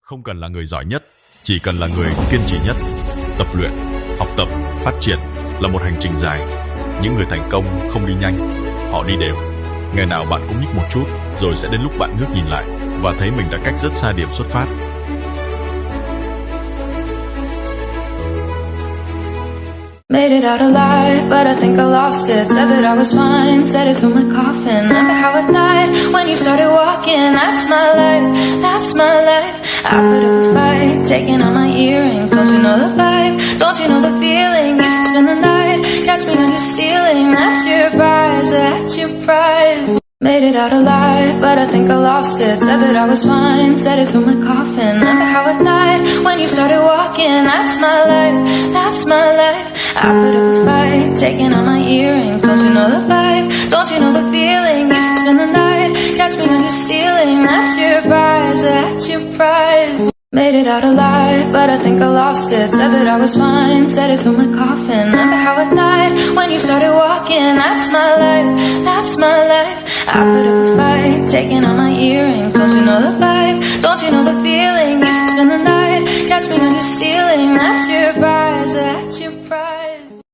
Không cần là người giỏi nhất, chỉ cần là người kiên trì nhất. Tập luyện, học tập, phát triển là một hành trình dài. Những người thành công không đi nhanh, họ đi đều. Ngày nào bạn cũng nhích một chút, rồi sẽ đến lúc bạn ngước nhìn lại và thấy mình đã cách rất xa điểm xuất phát. Made it out alive, but I think I lost it. Said that I was fine, said it from my coffin. Remember how I died when you started walking. That's my life, that's my life. I put up a fight, taking out my earrings. Don't you know the vibe? Don't you know the feeling? You should spend the night, catch me on your ceiling. That's your prize, that's your prize. Made it out alive, but I think I lost it. Said that I was fine, said it from my coffin. Remember how I died when you started walking. That's my life, that's my life. I put up a fight, taking out my earrings. Don't you know the vibe? Don't you know the feeling? You should spend the night, catch me on your ceiling. That's your prize, that's your prize. Made it out alive, but I think I lost it. Said that I was fine, said it from my coffin. Remember how I died when you started walking. That's my life, that's my life. I put up a fight, taking out my earrings. Don't you know the vibe? Don't you know the feeling? You should spend the night, catch me on your ceiling. That's